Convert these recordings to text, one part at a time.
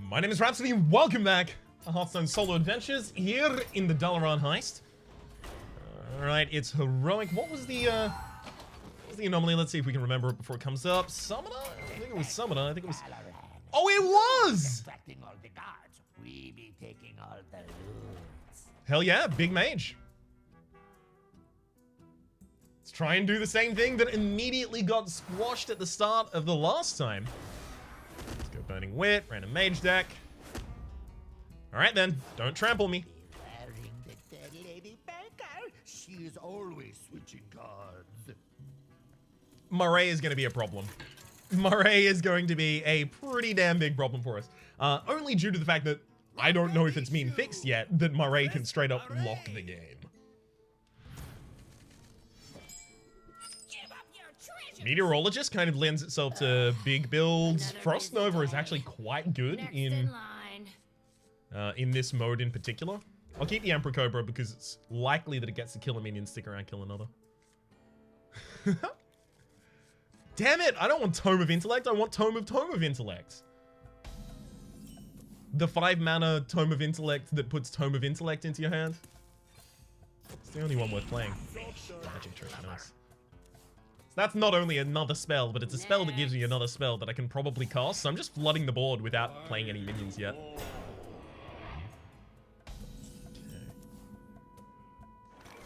My name is Rhapsody, welcome back to Hearthstone Solo Adventures here in the Dalaran Heist. Alright, it's heroic. What was the anomaly? Let's see if we can remember it before it comes up. Summoner? I think it was Summoner. I think it was... Oh, it was! All the guards, we be taking all the loot. Hell yeah, big mage. Let's try and do the same thing that immediately got squashed at the start of the last time. Let's go Burning Wit, random mage deck. Alright then, don't trample me. Wearing the dead lady banker, she is always switching cards. Murray is going to be a problem. Murray is going to be a pretty damn big problem for us. Only due to the fact that I don't know if it's been fixed yet, that Murray can straight up lock the game. Meteorologist kind of lends itself to big builds. Frost Nova is actually quite good in this mode in particular. I'll keep the Emperor Cobra because it's likely that it gets to kill a minion, stick around, kill another. Damn it! I don't want Tome of Intellect, I want Tome of Intellect. The 5 mana Tome of Intellect that puts Tome of Intellect into your hand. It's the only one worth playing. Magic trick, nice. So that's not only another spell, but it's a spell that gives me another spell that I can probably cast, so I'm just flooding the board without playing any minions yet. Okay.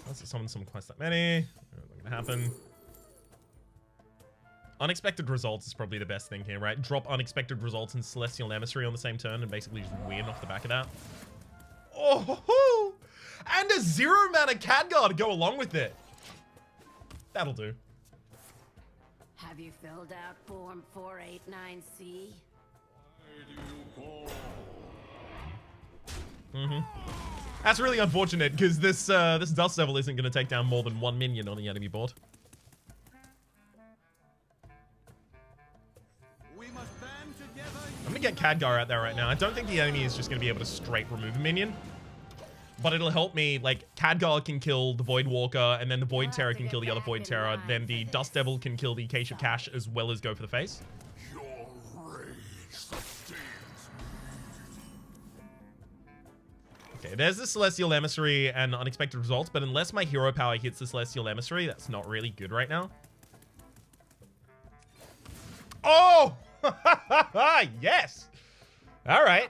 Let's summon some quest that many. Not gonna happen. Unexpected results is probably the best thing here, right? Drop unexpected results and Celestial Emissary on the same turn and basically just win off the back of that. Oh, and a 0 mana Khadgar to go along with it. That'll do. Have you filled out Form 489C? That's really unfortunate because this Dust Devil isn't going to take down more than 1 minion on the enemy board. I'm gonna get Khadgar out there right now. I don't think the enemy is just gonna be able to straight remove a minion. But it'll help me, like, Khadgar can kill the Void Walker, and then the Void Terror can kill the other Void Terror, then the Dust Devil can kill the Acacia Cache as well as go for the face. Okay, there's the Celestial Emissary and unexpected results, but unless my hero power hits the Celestial Emissary, that's not really good right now. Oh! Yes! Alright.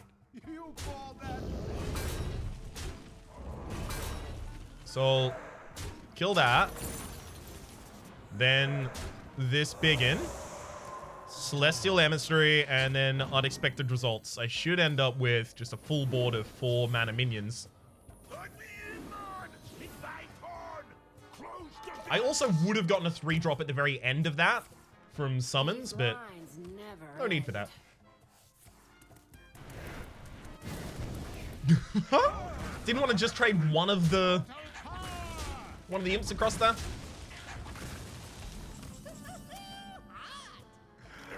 So, kill that. Then this biggin. Celestial Emissary, and then unexpected results. I should end up with just a full board of 4 mana minions. I also would have gotten a 3-drop at the very end of that from summons, but no need for that. Didn't want to just trade one of the imps across there.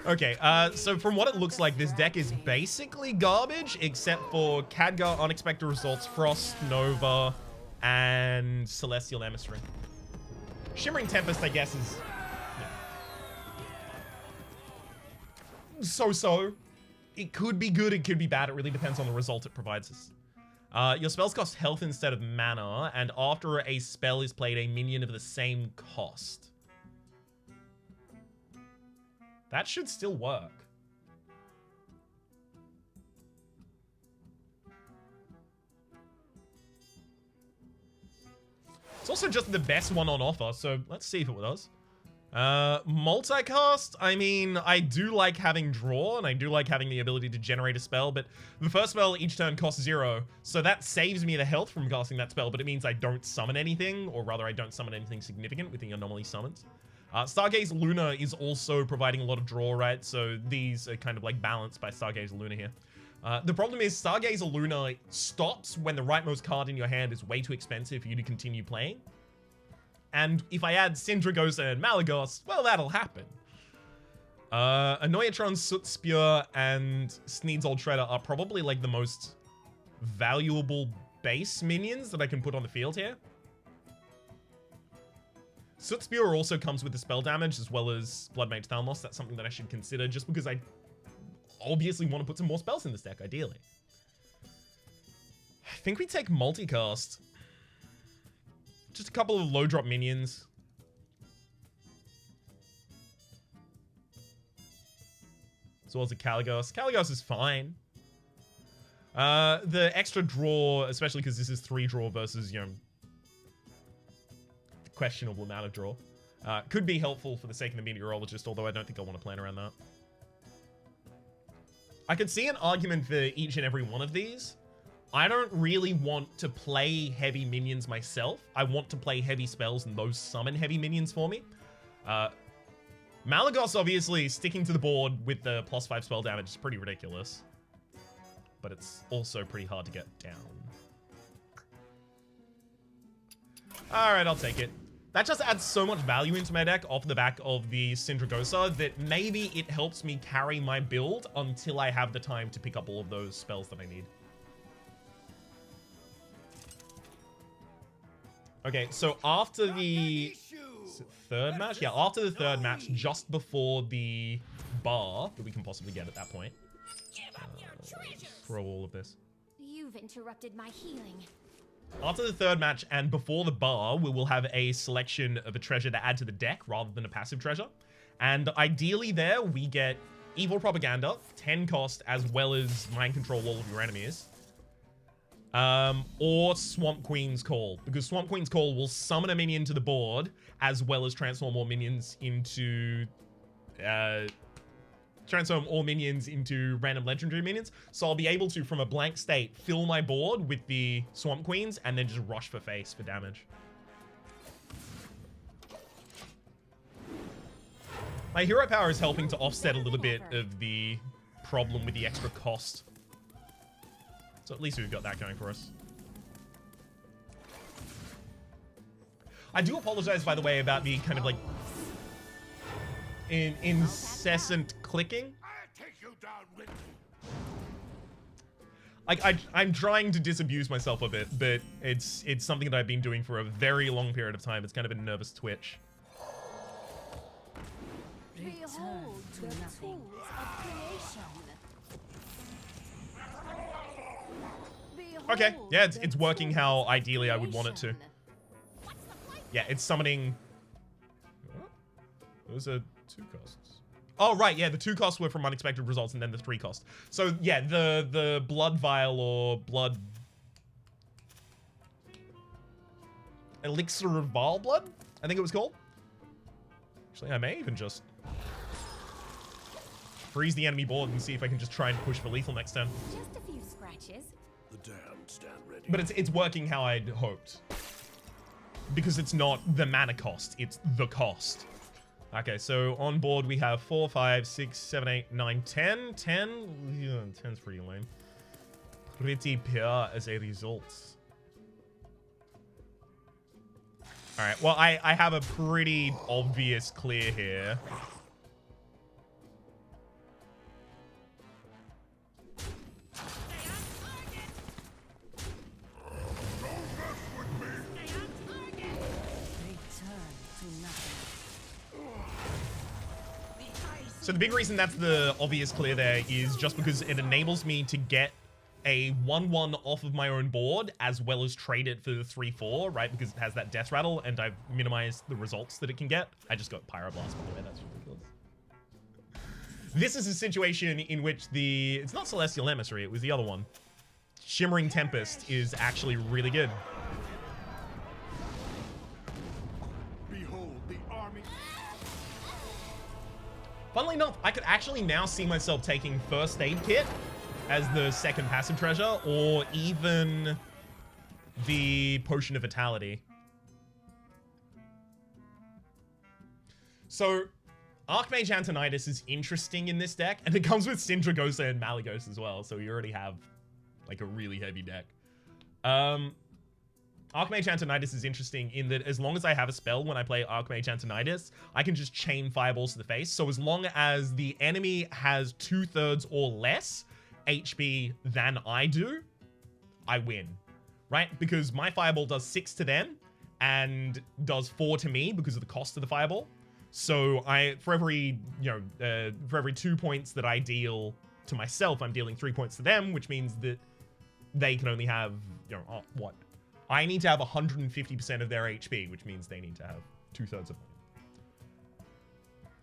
Okay, so from what it looks like, this deck is basically garbage, except for Khadgar, Unexpected Results, Frost, Nova, and Celestial Emissary. Shimmering Tempest, I guess, is... So-so. It could be good, it could be bad, it really depends on the result it provides us. Your spells cost health instead of mana, and after a spell is played, a minion of the same cost. That should still work. It's also just the best one on offer, so let's see if it does. Multicast, I mean, I do like having draw, and I do like having the ability to generate a spell, but the first spell each turn costs 0, so that saves me the health from casting that spell, but it means I don't summon anything, or rather I don't summon anything significant with the anomaly summons. Stargaze Luna is also providing a lot of draw, right? So these are kind of like balanced by Stargaze Luna here. The problem is Stargaze Luna stops when the rightmost card in your hand is way too expensive for you to continue playing. And if I add Syndragosa and Malagos, well, that'll happen. Annoyatron, Soot Spear, and Sneed's Old Shredder are probably like the most valuable base minions that I can put on the field here. Soot Spear also comes with the spell damage as well as Blood Mage Thalmos. That's something that I should consider just because I obviously want to put some more spells in this deck, ideally. I think we take multicast. Just a couple of low drop minions. As well as a Caligos. Caligos is fine. The extra draw, especially because this is 3 draw versus, you know, the questionable amount of draw, could be helpful for the sake of the Meteorologist, although I don't think I want to plan around that. I could see an argument for each and every one of these. I don't really want to play heavy minions myself. I want to play heavy spells and those summon heavy minions for me. Malagos, obviously, sticking to the board with the +5 spell damage is pretty ridiculous. But it's also pretty hard to get down. Alright, I'll take it. That just adds so much value into my deck off the back of the Syndragosa that maybe it helps me carry my build until I have the time to pick up all of those spells that I need. Okay, so after the third match? Yeah, after the third match, just before the bar that we can possibly get at that point. Throw all of this. You've interrupted my healing. After the third match and before the bar, we will have a selection of a treasure to add to the deck rather than a passive treasure. And ideally there, we get Evil Propaganda, 10 cost, as well as Mind Control all of your enemies. Or Swamp Queen's Call, because Swamp Queen's Call will summon a minion to the board, as well as transform all minions into, random legendary minions. So I'll be able to, from a blank state, fill my board with the Swamp Queens, and then just rush for face for damage. My hero power is helping to offset a little bit of the problem with the extra cost. So at least we've got that going for us. I do apologize, by the way, about the kind of like incessant clicking. I'm trying to disabuse myself of it, but it's something that I've been doing for a very long period of time. It's kind of a nervous twitch. Behold the tools of creation. Okay, yeah, it's working how ideally I would want it to. Yeah, it's summoning... What? Those are 2 costs. Oh, right, yeah, the 2 costs were from unexpected results and then the 3 cost. So, yeah, the blood vial or blood... Elixir of Vile Blood, I think it was called. Actually, I may even just freeze the enemy board and see if I can just try and push for lethal next turn. Just a few scratches. The damned stand ready. But it's working how I'd hoped. Because it's not the mana cost, it's the cost. Okay, so on board we have 4, 5, 6, 7, 8, 9, 10. 10? Yeah, 10's pretty lame. Pretty pure as a result. Alright, well, I have a pretty obvious clear here. So the big reason that's the obvious clear there is just because it enables me to get a 1/1 off of my own board, as well as trade it for the 3/4, right? Because it has that death rattle, and I've minimized the results that it can get. I just got Pyroblast, by the way, that's ridiculous. This is a situation in which it's not Celestial Emissary, it was the other one. Shimmering Tempest is actually really good. Behold the army. Funnily enough, I could actually now see myself taking First Aid Kit as the second passive treasure, or even the Potion of Vitality. So, Archmage Antonidas is interesting in this deck, and it comes with Syndragosa and Malagos as well, so you already have, like, a really heavy deck. Archmage Antonidas is interesting in that as long as I have a spell when I play Archmage Antonidas, I can just chain fireballs to the face. So as long as the enemy has 2/3 or less HP than I do, I win, right? Because my fireball does 6 to them and does 4 to me because of the cost of the fireball. So for every 2 points that I deal to myself, I'm dealing 3 points to them, which means that they can only have, you know, what? I need to have 150% of their HP, which means they need to have 2/3 of mine.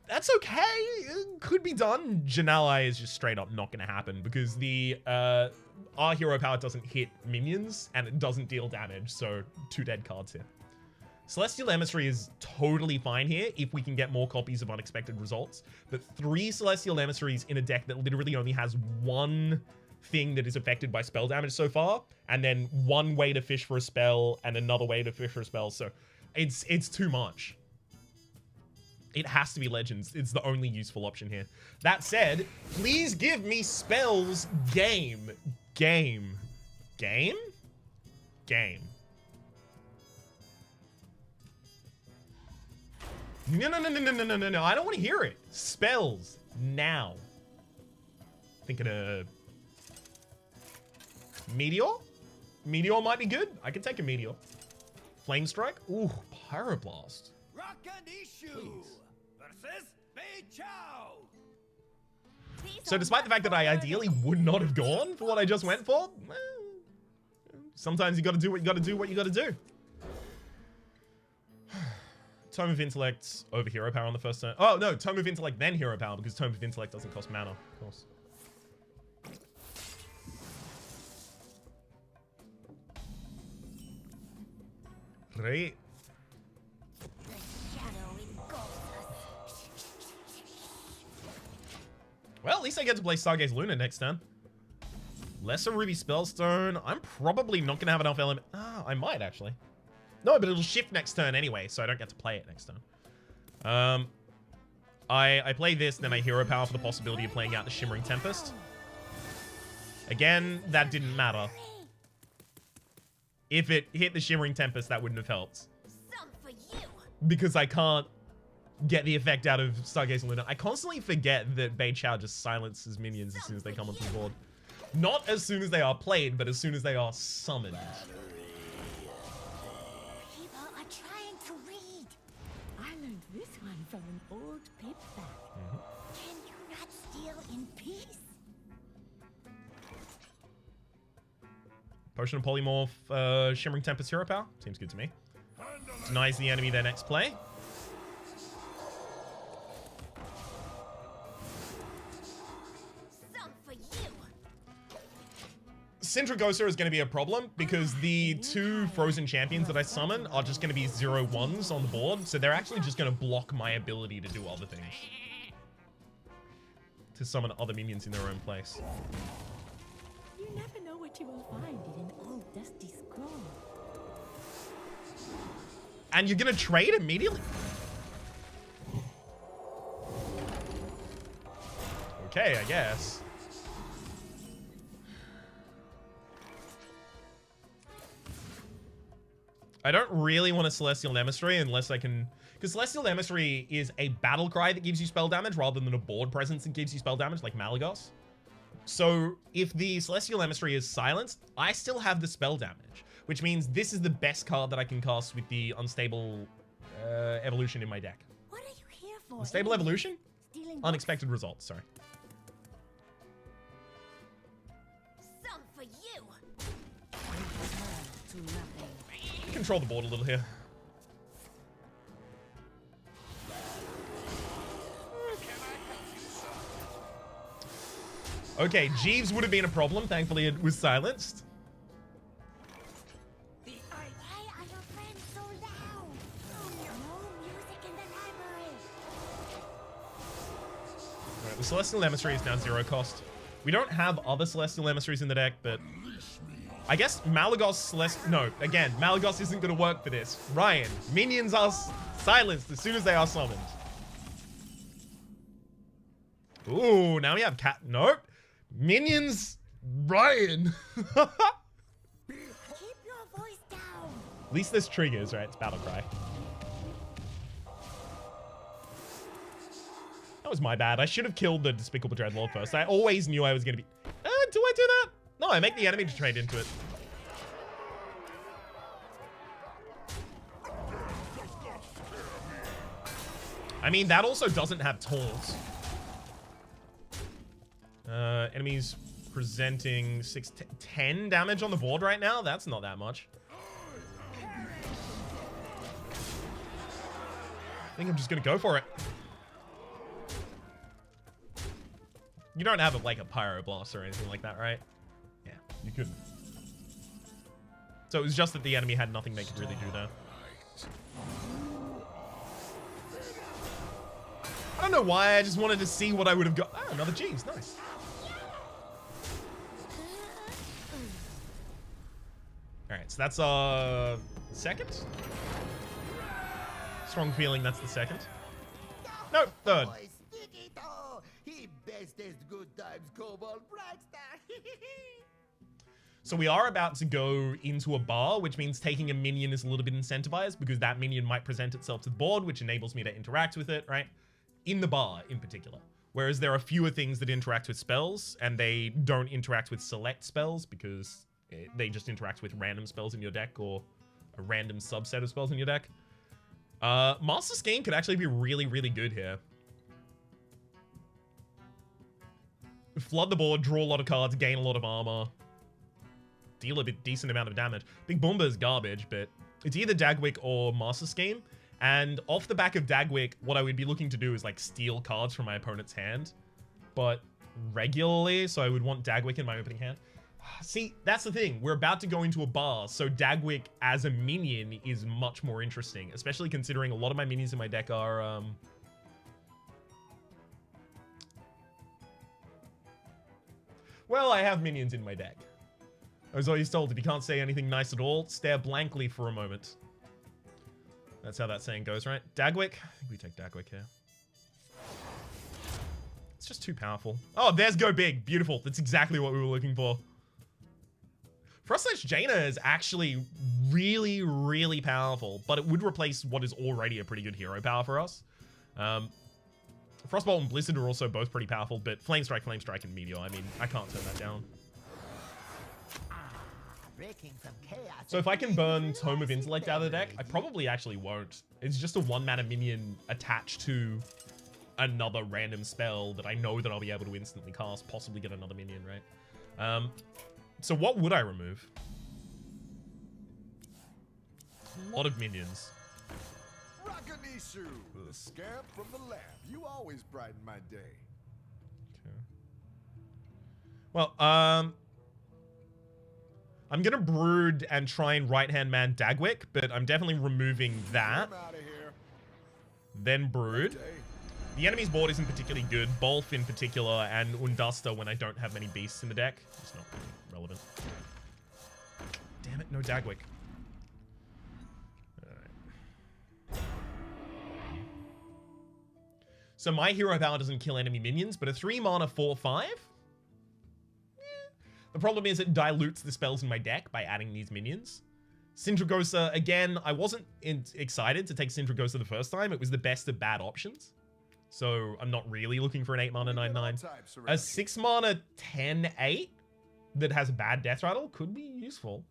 That's okay. It could be done. Janelle is just straight up not going to happen because the our hero power doesn't hit minions and it doesn't deal damage, so 2 dead cards here. Celestial Emissary is totally fine here if we can get more copies of Unexpected Results, but 3 Celestial Emissaries in a deck that literally only has 1 thing that is affected by spell damage so far, and then 1 way to fish for a spell and another way to fish for a spell, so it's too much. It has to be Legends. It's the only useful option here. That said, please give me spells game. Game. Game? Game. No. I don't want to hear it. Spells. Now. Thinking of... Meteor? Meteor might be good. I can take a Meteor. Flame Strike? Ooh, Pyroblast. Rock and issue versus Mage. So despite the fact that I ideally would not have gone for what I just went for, well, sometimes you gotta do what you gotta do. Tome of Intellect over Hero Power on the first turn. Oh, no, Tome of Intellect then Hero Power because Tome of Intellect doesn't cost mana, of course. Right. Well, at least I get to play Stargaze Luna next turn. Lesser Ruby Spellstone. I'm probably not going to have enough element. Ah, I might actually. No, but it'll shift next turn anyway, so I don't get to play it next turn. I play this, then I Hero Power for the possibility of playing out the Shimmering Tempest. Again, that didn't matter. If it hit the Shimmering Tempest, that wouldn't have helped. Because I can't get the effect out of Stargaze Luna. I constantly forget that Beidou Chao just silences minions as soon as they come onto the board. Not as soon as they are played, but as soon as they are summoned. People are trying to read. I learned this one from an old paperback. Can you not steal in peace? Potion of Polymorph, Shimmering Tempest Hero Power. Seems good to me. Denies the enemy their next play. Some for you. Sindragosa is going to be a problem because the 2 frozen champions that I summon are just going to be 0/1s on the board. So they're actually just going to block my ability to do other things. To summon other minions in their own place. You never know what you will find in an old dusty scroll. And you're going to trade immediately? Okay, I guess. I don't really want a Celestial Emissary unless I can... Because Celestial Emissary is a battle cry that gives you spell damage rather than a board presence that gives you spell damage like Malagos. So if the Celestial Emissary is silenced, I still have the spell damage, which means this is the best card that I can cast with the Unstable Evolution in my deck. What are you here for? Unstable Evolution? Stealing Unexpected Results, sorry. some for you. To nothing. Control the board a little here. Okay, Jeeves would have been a problem. Thankfully, it was silenced. Why are your friends so loud? No music in the library. Alright, the Celestial Emissary is now 0 cost. We don't have other Celestial Emissaries in the deck, but I guess Malagos No, again, Malagos isn't going to work for this. Ryan, minions are silenced as soon as they are summoned. Ooh, now we have Cat. Nope. Minions. Ryan. Keep your voice down. At least there's triggers, right? It's Battle Cry. That was my bad. I should have killed the Despicable Dreadlord first. I always knew I was going to be... do I do that? No, I make the enemy to trade into it. I mean, that also doesn't have taunt. Enemies presenting 10 damage on the board right now. That's not that much. I think I'm just gonna go for it. You don't have like a pyroblast or anything like that, right? Yeah, you couldn't. So it was just that the enemy had nothing they could really do there. I don't know why, I just wanted to see what I would have got. Ah, another Jeeves, nice. Alright, so that's second? Strong feeling that's the second. No, third. Boy, Stickito! He bestest good times, Cobalt Bragster. So we are about to go into a bar, which means taking a minion is a little bit incentivized because that minion might present itself to the board, which enables me to interact with it, right? In the bar, in particular. Whereas there are fewer things that interact with spells, and they don't interact with select spells because they just interact with random spells in your deck or a random subset of spells in your deck. Master Scheme could actually be really, really good here. Flood the board, draw a lot of cards, gain a lot of armor, deal a decent amount of damage. Big Boomba is garbage, but it's either Dagwick or Master Scheme. And off the back of Dagwick, what I would be looking to do is like steal cards from my opponent's hand, but regularly. So I would want Dagwick in my opening hand. See, that's the thing. We're about to go into a bar, so Dagwick as a minion is much more interesting, especially considering a lot of my minions in my deck are, well, I have minions in my deck. I was always told if you can't say anything nice at all, stare blankly for a moment. That's how that saying goes, right? Dagwick? I think we take Dagwick here. It's just too powerful. Oh, there's Go Big. Beautiful. That's exactly what we were looking for. Frostlash Jaina is actually really, really powerful, but it would replace what is already a pretty good hero power for us. Frostbolt and Blizzard are also both pretty powerful, but Flame Strike, and Meteor, I mean, I can't turn that down. So if I can burn Tome of Intellect out of the deck, I probably actually won't. It's just a 1-mana minion attached to another random spell that I know that I'll be able to instantly cast, possibly get another minion, right? So what would I remove? A lot of minions. Rakanishu, the scamp from the lab. You always brighten my day. Okay. Well, I'm gonna Brood and try and right-hand man Dagwick, but I'm definitely removing that. I'm out of here. Then Brood. Okay. The enemy's board isn't particularly good. Bolf in particular, and Unduster when I don't have many beasts in the deck. It's not really relevant. Damn it, no Dagwick. Alright. So my hero power doesn't kill enemy minions, but a 3-mana 4/5? The problem is it dilutes the spells in my deck by adding these minions. Sindragosa, again, I wasn't excited to take Sindragosa the first time. It was the best of bad options. So I'm not really looking for an 8-mana 9/9. A 6-mana 10/8 that has a bad death rattle could be useful.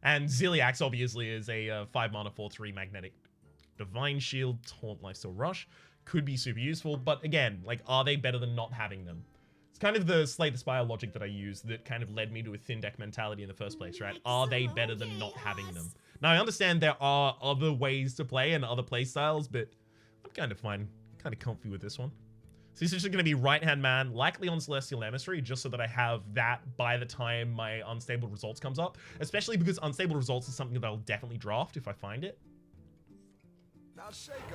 And Ziliax obviously is a 5-mana 4/3 magnetic Divine Shield, Taunt, Lifesteal Rush. Could be super useful, but again, like, are they better than not having them? It's kind of the Slay the Spire logic that I used that kind of led me to a thin deck mentality in the first place, right? Are they better than not having them? Now, I understand there are other ways to play and other play styles, but I'm kind of fine, kind of comfy with this one. So this is just going to be right-hand man, likely on Celestial Emissary, just so that I have that by the time my Unstable Results comes up, especially because Unstable Results is something that I'll definitely draft if I find it.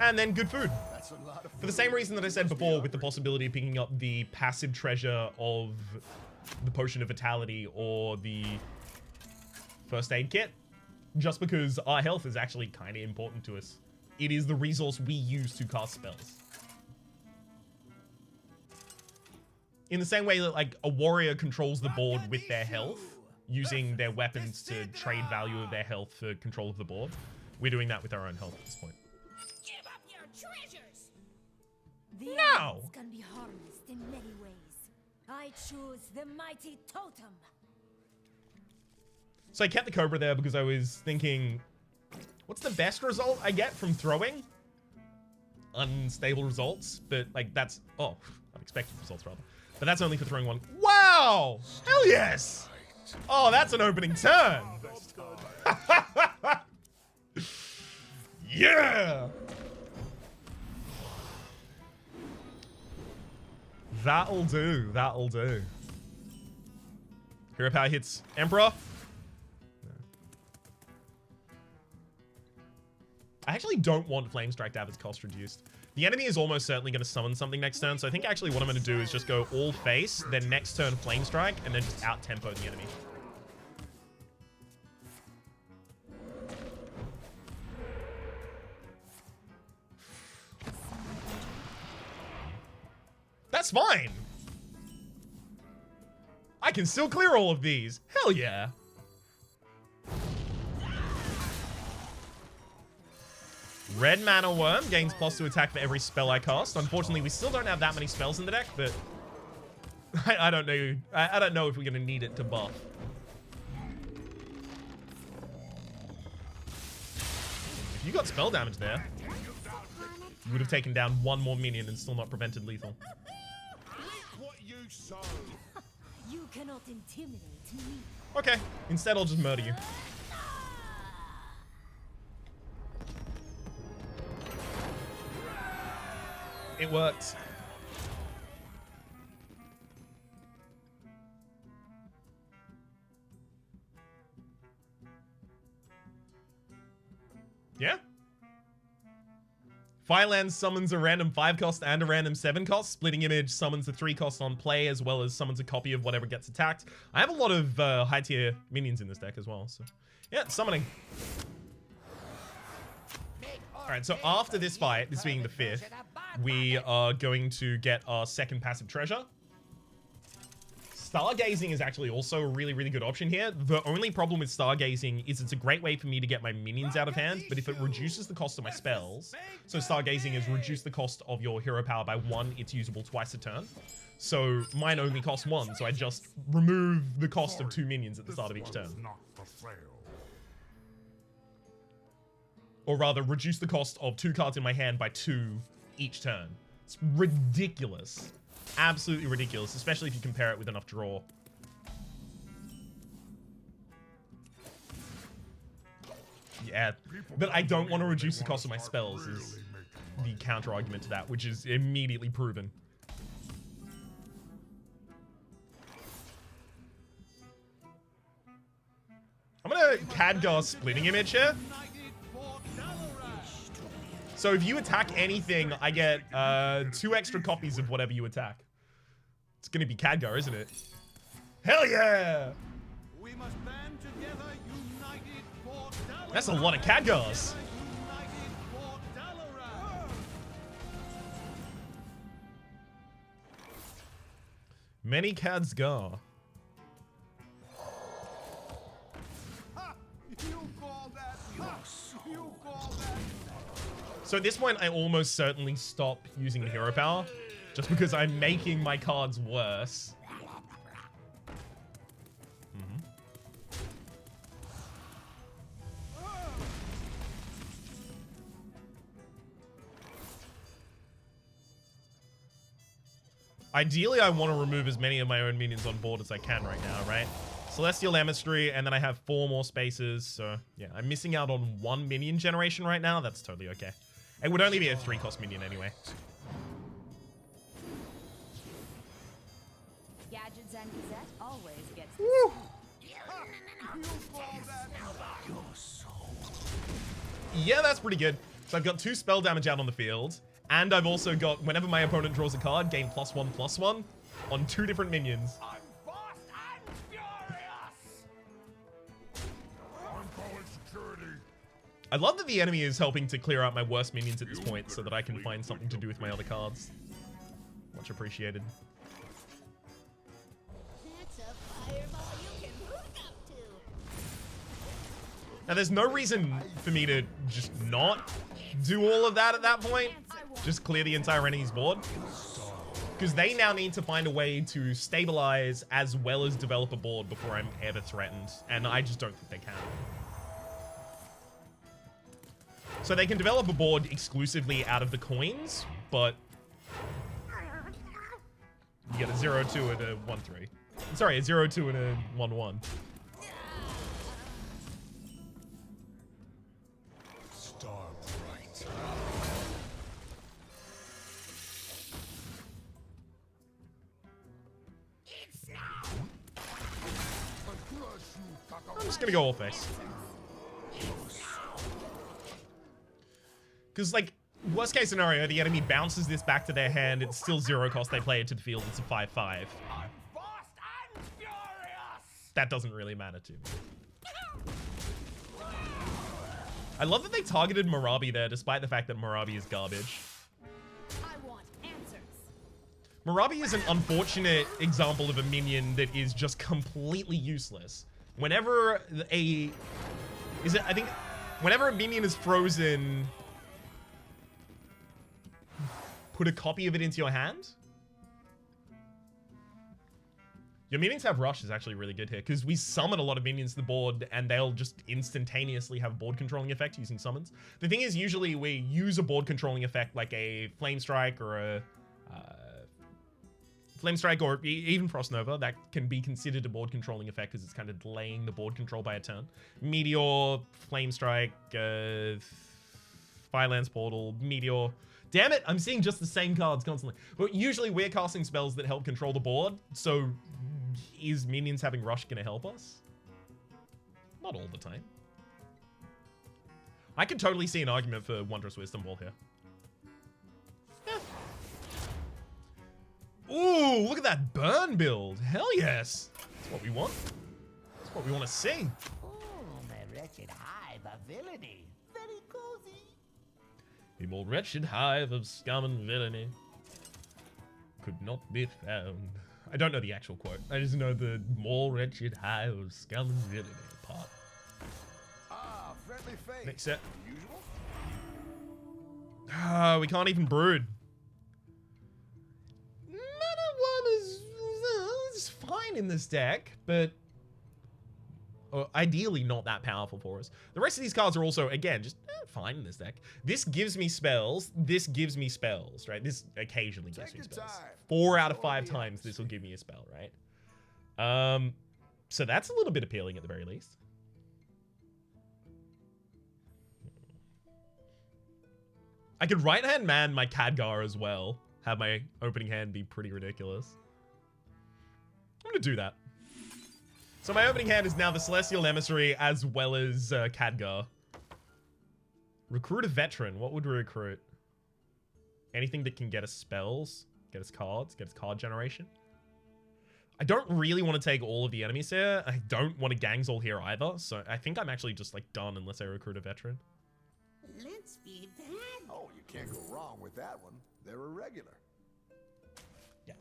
And then good food. For the same reason that I said before, with the possibility of picking up the passive treasure of the Potion of Vitality or the First Aid Kit, just because our health is actually kind of important to us. It is the resource we use to cast spells. In the same way that, like, a warrior controls the board with their health, using their weapons to trade value of their health for control of the board, we're doing that with our own health at this point. Give up your treasures! No! It's gonna be harnessed in many ways. I choose the mighty totem. So I kept the Cobra there because I was thinking, what's the best result I get from throwing? Unstable results, but like that's, oh, unexpected results rather. But that's only for throwing one. Wow! Hell yes! Oh, that's an opening turn. Yeah! That'll do. That'll do. Hero power hits Emperor. I actually don't want Flame Strike to have its cost reduced. The enemy is almost certainly going to summon something next turn, so I think actually what I'm going to do is just go all face, then next turn Flame Strike, and then just out-tempo the enemy. That's fine! I can still clear all of these. Hell yeah. Red Mana Worm gains +2 attack for every spell I cast. Unfortunately, we still don't have that many spells in the deck, but I don't know. I don't know if we're going to need it to buff. If you got spell damage there, you would have taken down one more minion and still not prevented lethal. What you sow. You cannot intimidate me. Okay, instead I'll just murder you. It worked. Yeah. Fireland summons a random 5 cost and a random 7 cost. Splitting Image summons the 3 cost on play as well as summons a copy of whatever gets attacked. I have a lot of high tier minions in this deck as well. So yeah, summoning. Alright, so after this fight, this being the 5th, we are going to get our second passive treasure. Stargazing is actually also a really, really good option here. The only problem with Stargazing is it's a great way for me to get my minions out of hand, but if it reduces the cost of my spells, so Stargazing is reduce the cost of your hero power by 1, it's usable twice a turn. So mine only costs 1, so I just remove the cost of 2 minions at the start of each turn. Or rather, reduce the cost of 2 cards in my hand by 2 each turn. It's ridiculous. Absolutely ridiculous, especially if you compare it with enough draw. Yeah, but I don't want to reduce the cost of my spells is the counter argument to that, which is immediately proven. I'm gonna Khadgar Splitting Image here. So if you attack anything, I get 2 extra copies of whatever you attack. It's gonna be Khadgar, isn't it? Hell yeah! We must band together, united for Dalaran. That's a lot of Khadgars. United for Dalaran. Many Khadgar. Ha! You call that? Ha! You call that? So at this point, I almost certainly stop using hero power, just because I'm making my cards worse. Ideally, I want to remove as many of my own minions on board as I can right now, right? Celestial Emissary, and then I have 4 more spaces, so yeah, I'm missing out on 1 minion generation right now. That's totally okay. It would only be a 3-cost minion anyway. Gadgets and Gazette always gets. Woo! Yeah, that's pretty good. So I've got 2 spell damage out on the field, and I've also got, whenever my opponent draws a card, gain +1/+1 on 2 different minions. I'm boss. I'm furious. I'm calling security. I love that the enemy is helping to clear out my worst minions at this point so that I can find something to do with my other cards. Much appreciated. That's a fireball you can hook up to. Now, there's no reason for me to just not do all of that at that point. Just clear the entire enemy's board. Because they now need to find a way to stabilize as well as develop a board before I'm ever threatened. And I just don't think they can. So they can develop a board exclusively out of the coins, but You get a 0-2 and a 1-3. Sorry, a 0-2 and a 1-1. Star bright. I'm just gonna go all face. Because, like, worst case scenario, the enemy bounces this back to their hand. It's still 0 cost. They play it to the field. It's a 5-5. I'm bossed and furious! That doesn't really matter to me. I love that they targeted Marabi there, despite the fact that Marabi is garbage. I want answers. Marabi is an unfortunate example of a minion that is just completely useless. Whenever a... I think... Whenever a minion is frozen... Put a copy of it into your hand? Your minions have rush is actually really good here, because we summon a lot of minions to the board, and they'll just instantaneously have a board controlling effect using summons. The thing is, usually we use a board controlling effect like a Flame Strike or a... Flame Strike or even Frost Nova, that can be considered a board controlling effect because it's kind of delaying the board control by a turn. Meteor, Flame Strike, Firelance Portal, Meteor. Damn it, I'm seeing just the same cards constantly. But usually we're casting spells that help control the board, so is minions having rush gonna help us? Not all the time. I could totally see an argument for Wondrous Wisdom Ball here. Yeah. Ooh, look at that burn build. Hell yes. That's what we want. That's what we want to see. Oh, my wretched hive of villainy. Very cozy. The more wretched hive of scum and villainy could not be found. I don't know the actual quote. I just know the more wretched hive of scum and villainy part. Ah, friendly face. Next set. Usual? We can't even brood. Mana 1 is fine in this deck, but ideally not that powerful for us. The rest of these cards are also, again, just fine in this deck. This gives me spells. This gives me spells, right? This occasionally gives me spells. 4 out of 5 times this will give me a spell, right? So that's a little bit appealing at the very least. I could right-hand man my Khadgar as well. Have my opening hand be pretty ridiculous. I'm gonna do that. So my opening hand is now the Celestial Emissary as well as Khadgar. Recruit a veteran. What would we recruit? Anything that can get us spells, get us cards, get us card generation. I don't really want to take all of the enemies here. I don't want to Gangzol here either. So I think I'm actually just like done unless I recruit a veteran. Let's be bad. Oh, you can't go wrong with that one. They're irregular. Yeah.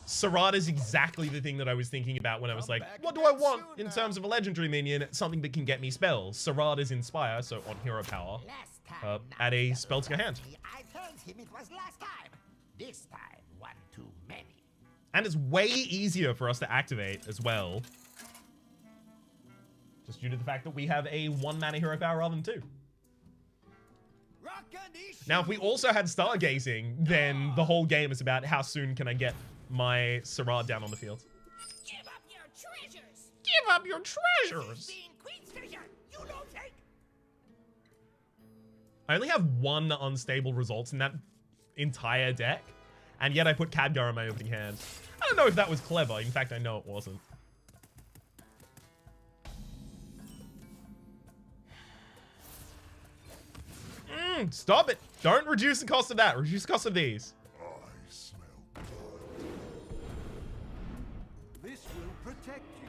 Sarad is exactly the thing that I was thinking about when I was like, what do I want in terms of a legendary minion? Something that can get me spells. Sarad is Inspire, so on hero power. Last time, Add a spell to your hand. I told him it was last time. This time, one too many. And it's way easier for us to activate as well. Just due to the fact that we have a 1 mana hero power rather than 2. Now, if we also had Stargazing, then the whole game is about how soon can I get my Sarad down on the field. Give up your treasures. Give up your treasures! Being Queen's treasure, you don't take. I only have 1 unstable results in that entire deck, and yet I put Khadgar in my opening hand. I don't know if that was clever. In fact, I know it wasn't. Stop it! Don't reduce the cost of that. Reduce the cost of these. I smell blood. This will protect you.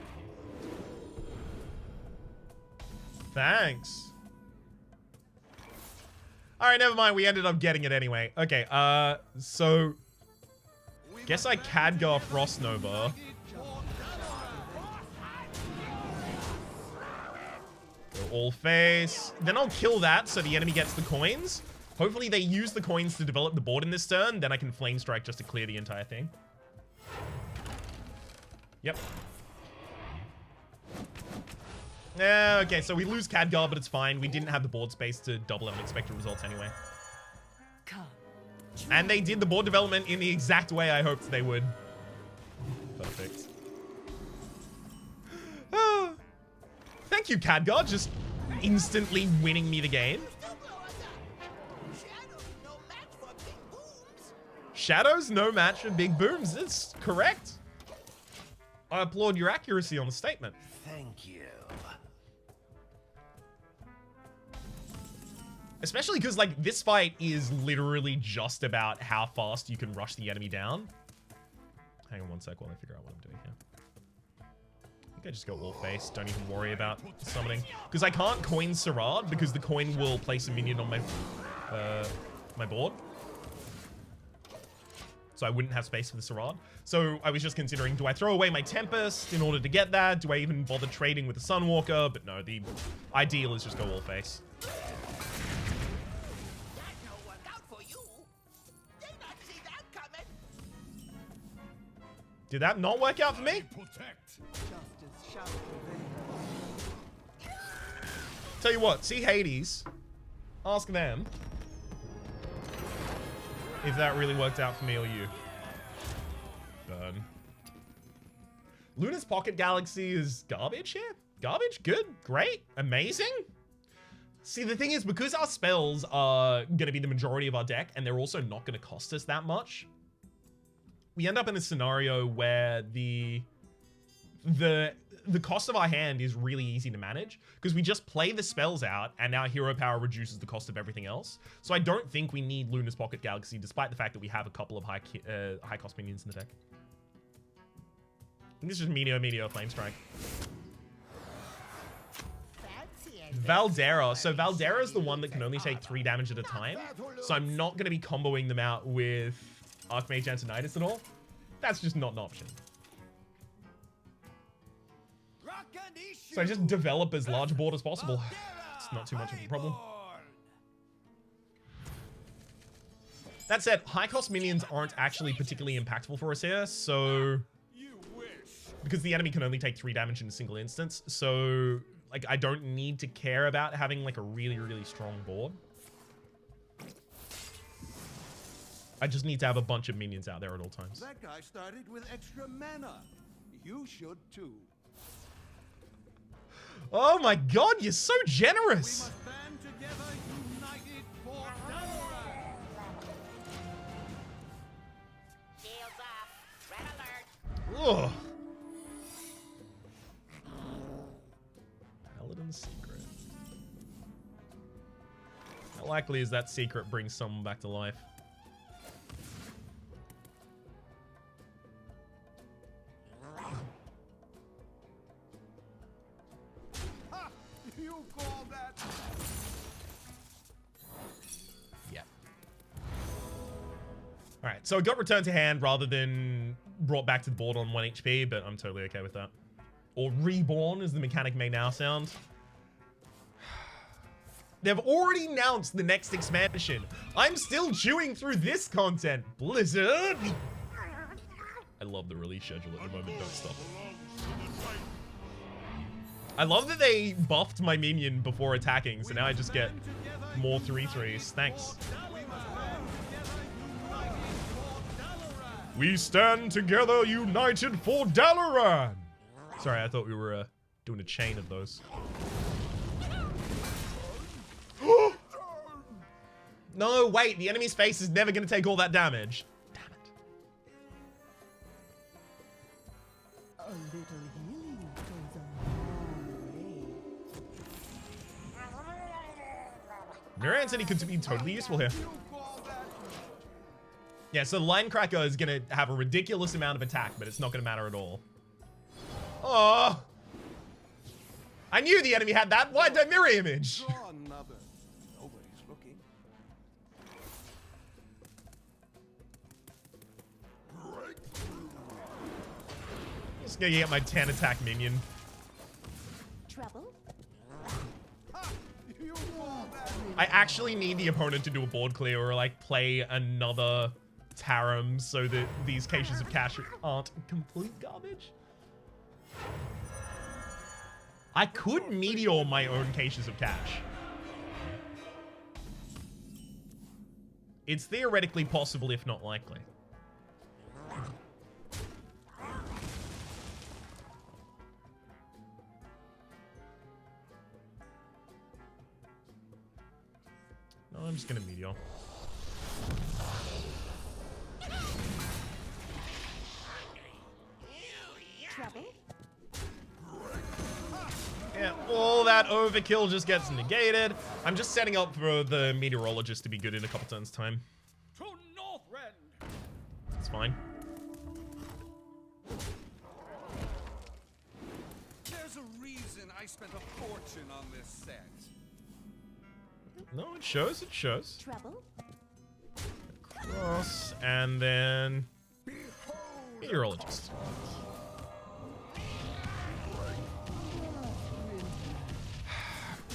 Thanks. Alright, never mind. We ended up getting it anyway. Okay, so... Guess I Khadgar Frost Nova. Go all face. Then I'll kill that so the enemy gets the coins. Hopefully they use the coins to develop the board in this turn. Then I can Flame Strike just to clear the entire thing. Yep. Yeah, okay, so we lose Khadgar, but it's fine. We didn't have the board space to double unexpected results anyway. Come. And they did the board development in the exact way I hoped they would. Thank you, Khadgar, just instantly winning me the game. Shadow's no match for big booms. That's correct. I applaud your accuracy on the statement. Thank you. Especially because, like, this fight is literally just about how fast you can rush the enemy down. Hang on one sec while I figure out what I'm doing here. I think I just go all face. Don't even worry about summoning. Because I can't coin Sarad because the coin will place a minion on my, my board. So I wouldn't have space for the Sarad. So I was just considering, do I throw away my Tempest in order to get that? Do I even bother trading with the Sunwalker? But no, the ideal is just go all face. Did that not work out for me? Tell you what, see Hades. Ask them if that really worked out for me or you. Burn. Luna's Pocket Galaxy is garbage here? Garbage? Good? Great? Amazing? See, the thing is, because our spells are going to be the majority of our deck, and they're also not going to cost us that much, we end up in a scenario where the cost of our hand is really easy to manage because we just play the spells out and our hero power reduces the cost of everything else. So I don't think we need Luna's Pocket Galaxy despite the fact that we have a couple of high cost minions in the deck. I think this is just Meteor, Flame Strike. Valdera. So Valdera is the one that can only take 3 damage at a time. So I'm not going to be comboing them out with Archmage Antonidas at all. That's just not an option. So I just develop as large a board as possible. It's not too much of a problem. That said, high cost minions aren't actually particularly impactful for us here, so... Because the enemy can only take 3 damage in a single instance, so like I don't need to care about having like a really, really strong board. I just need to have a bunch of minions out there at all times. That guy started with extra mana. You should too. Oh my god, you're so generous! We must band together, united for Dalaran. Shields off. Red alert. Ugh. Paladin's secret. How likely is that secret brings someone back to life? You call that? Yeah. Alright, so it got returned to hand rather than brought back to the board on 1 HP, but I'm totally okay with that. Or reborn, as the mechanic may now sound. They've already announced the next expansion. I'm still chewing through this content. Blizzard! I love the release schedule at the moment. Don't stop. I love that they buffed my minion before attacking, so now I just get more 3/3s. Thanks. We stand together united for Dalaran! Sorry, I thought we were doing a chain of those. No, wait, the enemy's face is never going to take all that damage. Damn it. A little healing goes a long way. Mirror Anthony could be totally useful here. Yeah, so Line Cracker is going to have a ridiculous amount of attack, but it's not going to matter at all. Oh! I knew the enemy had that. Why'd I mirror image? Draw another. Nobody's looking. Just gonna get my 10 attack minion. Trouble? You call that? I actually need the opponent to do a board clear or like play another Tarim so that these caches of cash aren't complete garbage. I could meteor my own caches of cash. It's theoretically possible, if not likely. I'm just gonna meteor. Trouble? Yeah, all that overkill just gets negated. I'm just setting up for the meteorologist to be good in a couple turns' time. To Northrend. It's fine. There's a reason I spent a fortune on this set. No, it shows. It shows. Trouble? Cross, and then meteorologist.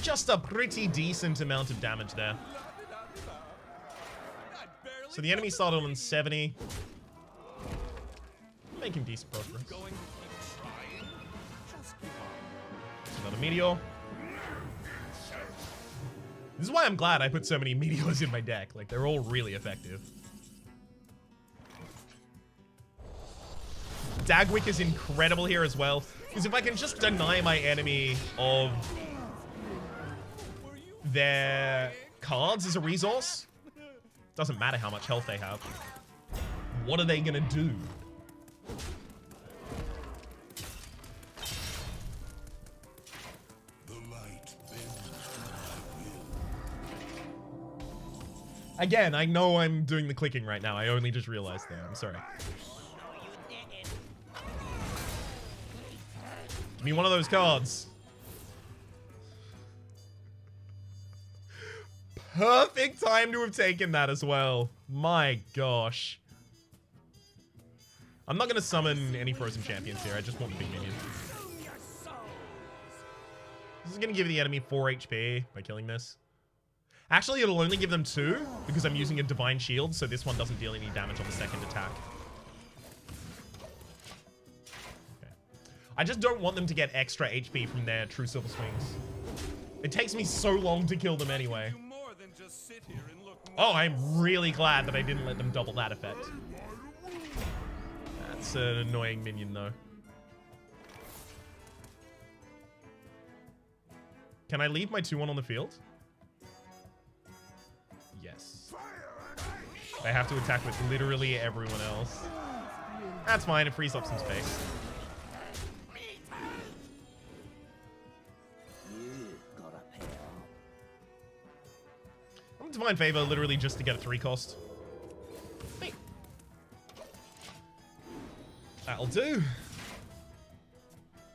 Just a pretty decent amount of damage there. So the enemy started on 70. Making decent progress. Going to keep trying. Just give up. Another meteor. This is why I'm glad I put so many meteors in my deck. Like, they're all really effective. Dagwick is incredible here as well. Because if I can just deny my enemy of their cards as a resource, doesn't matter how much health they have. What are they gonna do? Again, I know I'm doing the clicking right now. I only just realized that. I'm sorry. Give me one of those cards. Perfect time to have taken that as well. My gosh. I'm not going to summon any frozen champions here. I just want the big minion. This is going to give the enemy 4 HP by killing this. Actually, it'll only give them 2 because I'm using a divine shield, so this one doesn't deal any damage on the second attack. Okay. I just don't want them to get extra HP from their true silver swings. It takes me so long to kill them anyway. Oh, I'm really glad that I didn't let them double that effect. That's an annoying minion, though. Can I leave my 2-1 on the field? Yes. I have to attack with literally everyone else. That's fine, it frees up some space. I'm Divine Favor literally just to get a 3 cost. Hey. That'll do.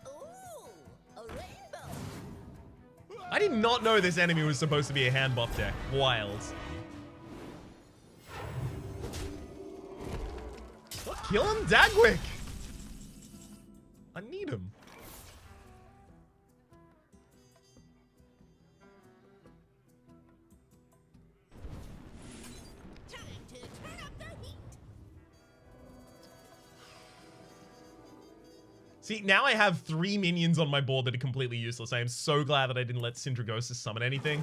Ooh, a rainbow. I did not know this enemy was supposed to be a hand buff deck. Wild. What? Kill him, Dagwick! I need him. Time to turn up the heat. See, now I have 3 minions on my board that are completely useless. I am so glad that I didn't let Syndragosis summon anything.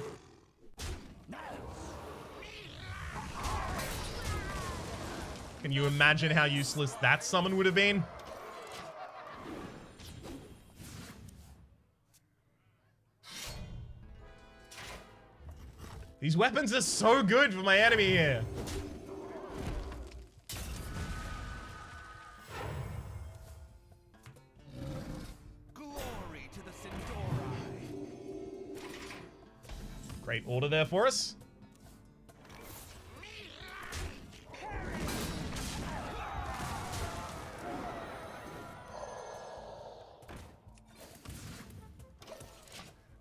Can you imagine how useless that summon would have been? These weapons are so good for my enemy here. Glory to the Centauri. Great order there for us.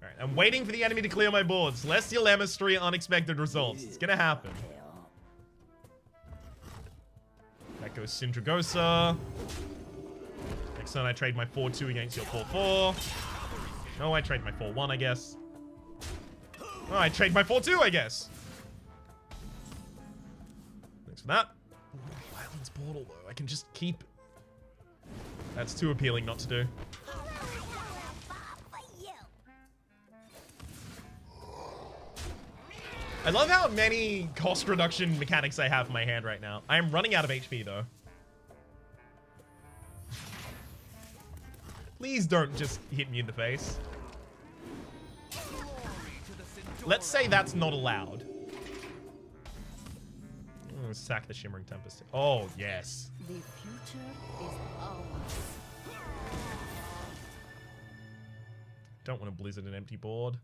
Alright, I'm waiting for the enemy to clear my board. Celestial Emissary, unexpected results. It's gonna happen. That goes Syndragosa. Next turn I trade my 4-2 against your 4-4. No, I trade my 4-1, I guess. Oh, I trade my 4-2, I guess. Thanks for that. Violence Portal, though. I can just keep... That's too appealing not to do. I love how many cost reduction mechanics I have in my hand right now. I am running out of HP, though. Please don't just hit me in the face. Let's say that's not allowed. long as sack the Shimmering Tempest. Oh, yes. The future is ours. Don't want to blizzard an empty board.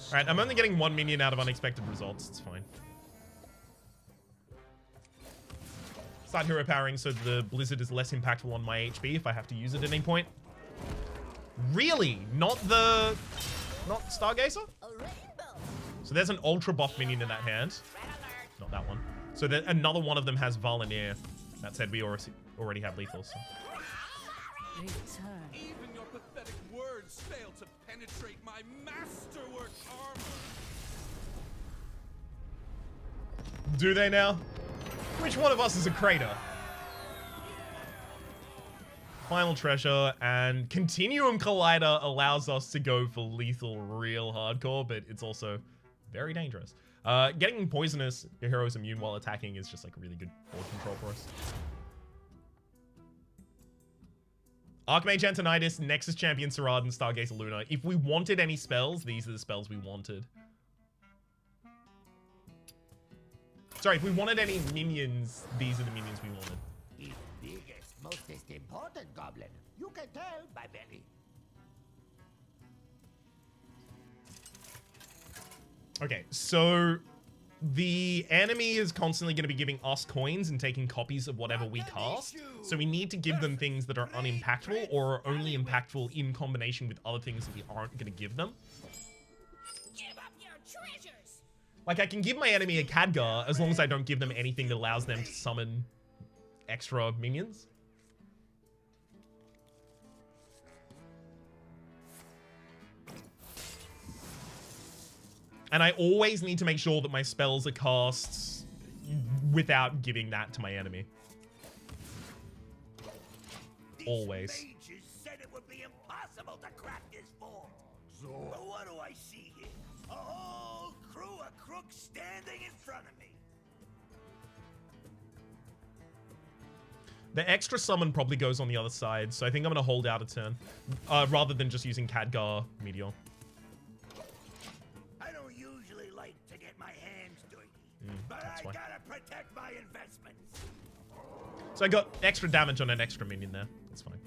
Alright, I'm only getting 1 minion out of unexpected results. It's fine. Start hero powering so the blizzard is less impactful on my HP if I have to use it at any point. Really? Not Stargazer? So there's an ultra buff minion in that hand. Not that one. So then another one of them has Valenier. That said, we already have lethal. So. Return. Even your pathetic words fail to penetrate my masterwork armor. Do they now? Which one of us is a crater? Final Treasure and Continuum Collider allows us to go for lethal real hardcore, but it's also very dangerous. Getting poisonous, your hero's immune while attacking is just like really good board control for us. Archmage Antonidas, Nexus Champion Sarad, and Stargazer Luna. If we wanted any spells, these are the spells we wanted. Sorry, if we wanted any minions, these are the minions we wanted. The biggest, most important goblin. You can tell by belly. Okay, so the enemy is constantly going to be giving us coins and taking copies of whatever we cast. So we need to give them things that are unimpactful or are only impactful in combination with other things that we aren't going to give them. Give up your treasures! Like, I can give my enemy a Khadgar as long as I don't give them anything that allows them to summon extra minions. And I always need to make sure that my spells are cast without giving that to my enemy. Always. These mages said it would be impossible to crack this form. So what do I see here? A whole crew of crooks standing in front of me. The extra summon probably goes on the other side, so I think I'm going to hold out a turn. Rather than just using Khadgar Meteor. I don't usually like to get my hands dirty, but that's I why. gotta protect my investments. So I got extra damage on an extra minion there. That's fine.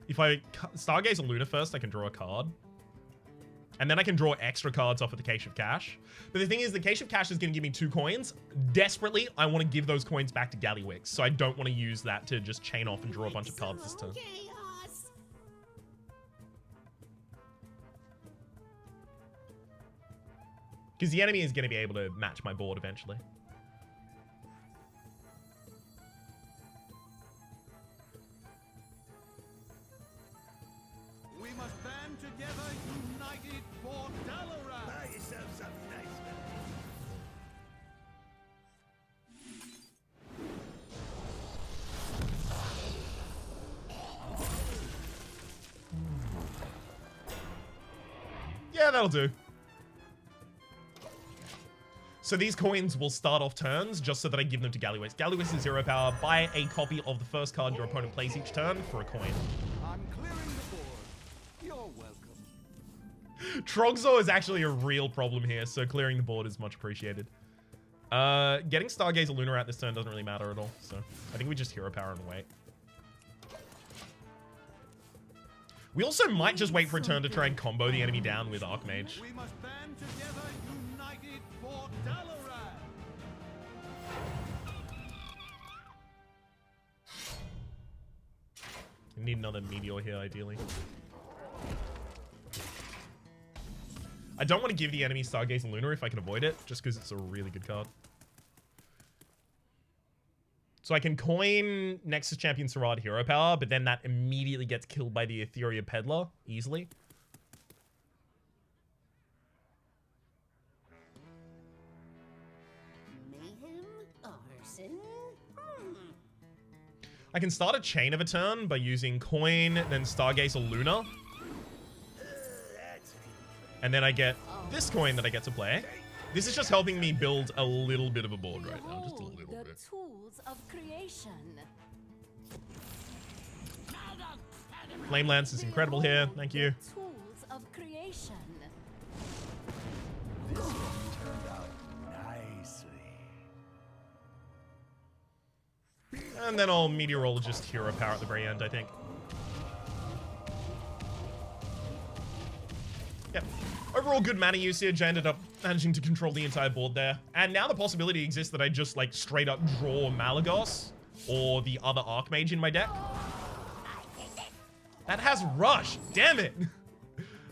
If I Stargaze a Luna first, I can draw a card. And then I can draw extra cards off of the Cache of Cash. But the thing is, the Cache of Cash is going to give me 2 coins. Desperately, I want to give those coins back to Gallywix. So I don't want to use that to just chain off and draw a bunch of cards this turn. Chaos! Because the enemy is going to be able to match my board eventually. We must band together, united for Dalaran. Buy yourself something nice. Yeah, that'll do. So these coins will start off turns just so that I give them to Gallywix. Gallywix is 0 power. Buy a copy of the first card your opponent plays each turn for a coin. I'm clearing the board. You're welcome. Trogzor is actually a real problem here, so clearing the board is much appreciated. Getting Stargazer Luna out this turn doesn't really matter at all, so I think we just hero power and wait. We also might just wait for a turn to try and combo the enemy down with Archmage. We must band together, united for Dalaran. We need another Meteor here, ideally. I don't want to give the enemy Stargazer Luna if I can avoid it, just because it's a really good card. So I can coin Nexus Champion Sarad hero power, but then that immediately gets killed by the Etheria Peddler easily. Mayhem? Arson? I can start a chain of a turn by using coin, then Stargazer Luna. And then I get this coin that I get to play. This is just helping me build a little bit of a board right now, just a little the bit. tools of creation. Flame Lance is incredible here. Thank you. Tools of creation. This one turned out nicely. And then I'll Meteorologist Hero Power at the very end, I think. Yep. Overall good mana usage. I ended up managing to control the entire board there. And now the possibility exists that I just like straight up draw Malagos or the other Archmage in my deck. That has Rush. Damn it.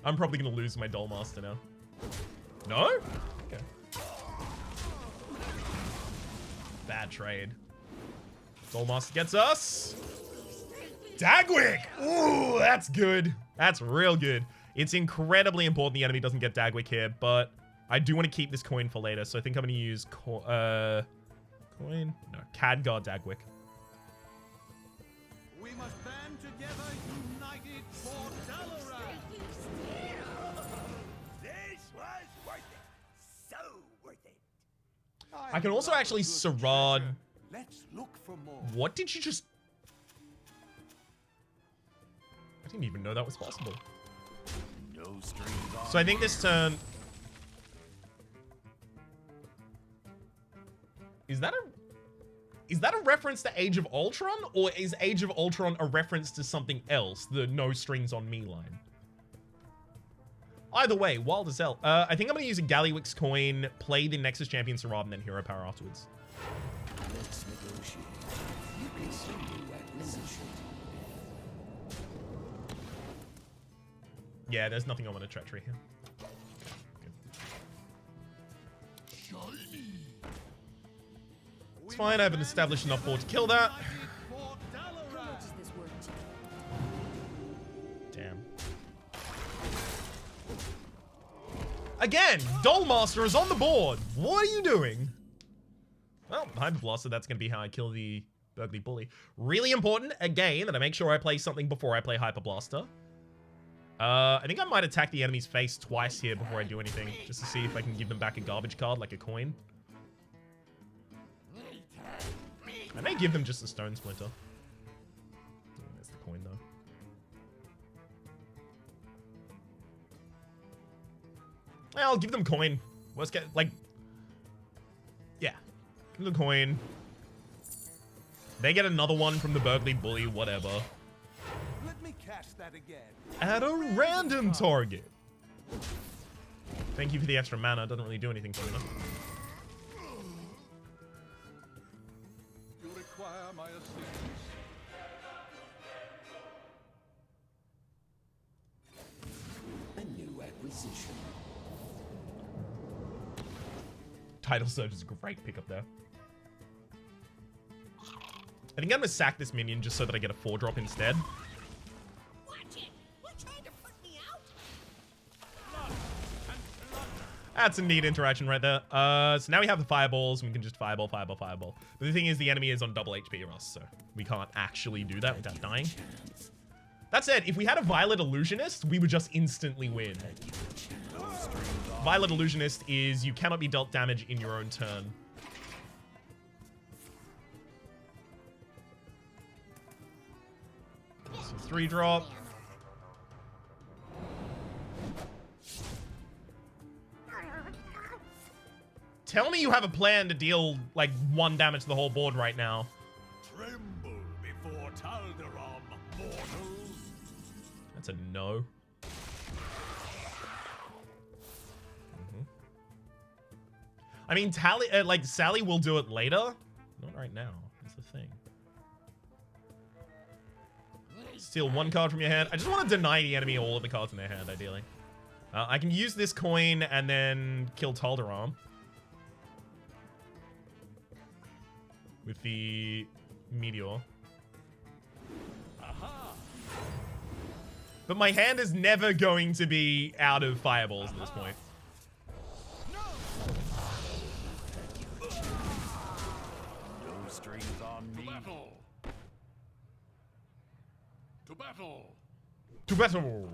I'm probably going to lose my Duelmaster now. No? Okay. Bad trade. Duelmaster gets us. Dagwick! Ooh, that's good. That's real good. It's incredibly important the enemy doesn't get Dagwick here, but I do want to keep this coin for later, so I think I'm going to use coin? No, Khadgar Dagwick. We must band together, united for Dalaran. This was worth it. So worth it. I can also actually Sarad. Let's look for more. What did you just... I didn't even know that was possible. No strings on. So I think this turn... Is that a reference to Age of Ultron? Or is Age of Ultron a reference to something else? The no strings on me line. Either way, wild as hell. I think I'm going to use a Gallywix coin, play the Nexus Champion Sarab, and then Hero Power afterwards. Let's negotiate. You can see new acquisition. Yeah, there's nothing on a treachery here. It's fine, I haven't established enough board to kill that. For Dalaran. Does this work? Damn. Again, Duelmaster is on the board. What are you doing? Well, Hyper Blaster, that's going to be how I kill the Burgley Bully. Really important, again, that I make sure I play something before I play Hyper Blaster. I think I might attack the enemy's face twice here before I do anything, just to see if I can give them back a garbage card, like a coin. I may give them just a Stone Splinter. Oh, there's the coin, though. Well, I'll give them coin. Worst case, like... Yeah. Give them coin. They get another one from the Burgley Bully, whatever. Let me cast that again. At a random target. Thank you for the extra mana. Doesn't really do anything for me, though. You require my assistance. A new acquisition. Tidal Surge is a great pickup there. I think I'm gonna sack this minion just so that I get a 4-drop instead. Watch it! You trying to put me out? That's a neat interaction right there. So now we have the fireballs, and we can just fireball, fireball, fireball. But the thing is, the enemy is on double HP of us, so we can't actually do that without dying. That said, if we had a Violet Illusionist, we would just instantly win. Violet Illusionist is you cannot be dealt damage in your own turn. So 3-drop. Tell me you have a plan to deal, like, 1 damage to the whole board right now. Tremble before Taldaram, mortals. That's a no. I mean, Sally will do it later. Not right now. That's the thing. Steal 1 card from your hand. I just want to deny the enemy all of the cards in their hand, ideally. I can use this coin and then kill Taldaram. With the Meteor. But my hand is never going to be out of fireballs at this point. No strings on me. To battle. To battle!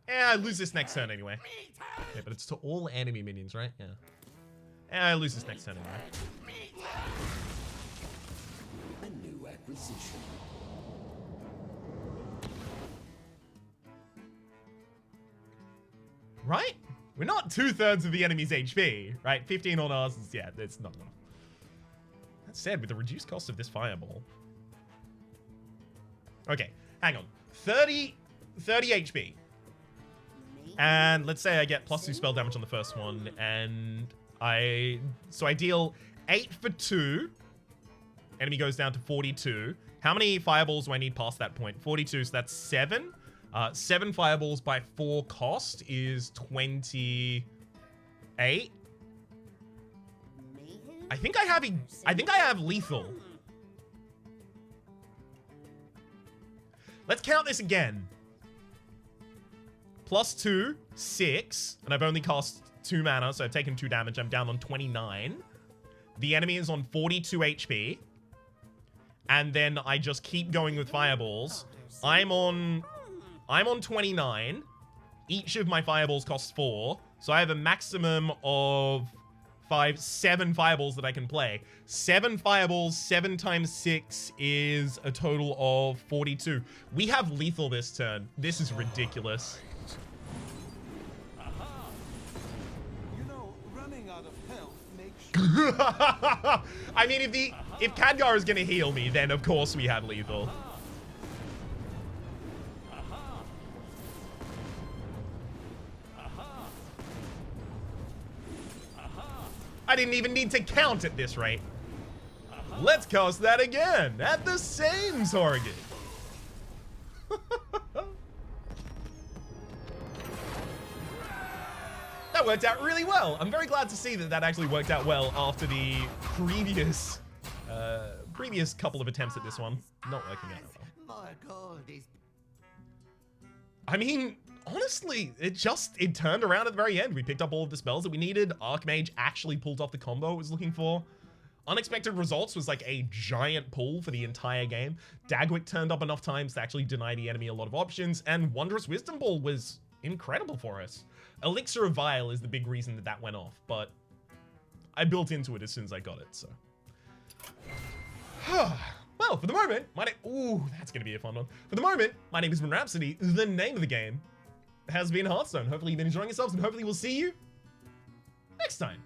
Yeah, I lose this next turn anyway. Yeah, but it's to all enemy minions, right? Yeah. Yeah, I lose this next turn anyway. position. Right? We're not 2/3 of the enemy's HP, right? 15 on ours is, yeah, it's not enough. That said, with the reduced cost of this fireball. Okay, hang on. 30 HP. And let's say I get +2 spell damage on the first one, and I deal 8 for 2. Enemy goes down to 42. How many fireballs do I need past that point? 42, so that's 7. 7 fireballs by 4 cost is 28. I think I have lethal. Let's count this again. +2, 6, and I've only cast 2 mana, so I've taken 2 damage. I'm down on 29. The enemy is on 42 HP. And then I just keep going with fireballs. I'm on 29. Each of my fireballs costs 4. So I have a maximum of 7 fireballs that I can play. 7 fireballs, 7 times 6 is a total of 42. We have lethal this turn. This is ridiculous. You know, running out of health makes I mean, if Khadgar is gonna heal me, then of course we have lethal. I didn't even need to count at this rate. Let's cast that again at the same target. That worked out really well. I'm very glad to see that that actually worked out well after the previous couple of attempts at this one not working out well. More gold is I mean, honestly, it turned around at the very end. We picked up all of the spells that we needed. Archmage actually pulled off the combo it was looking for. Unexpected Results was like a giant pull for the entire game. Dagwick turned up enough times to actually deny the enemy a lot of options, and Wondrous Wisdom Ball was incredible for us. Elixir of Vile is the big reason that that went off, but I built into it as soon as I got it, so. Well, for the moment, ooh, that's gonna be a fun one. For the moment, my name has been Rhapsody. The name of the game has been Hearthstone. Hopefully you've been enjoying yourselves, and hopefully we'll see you next time.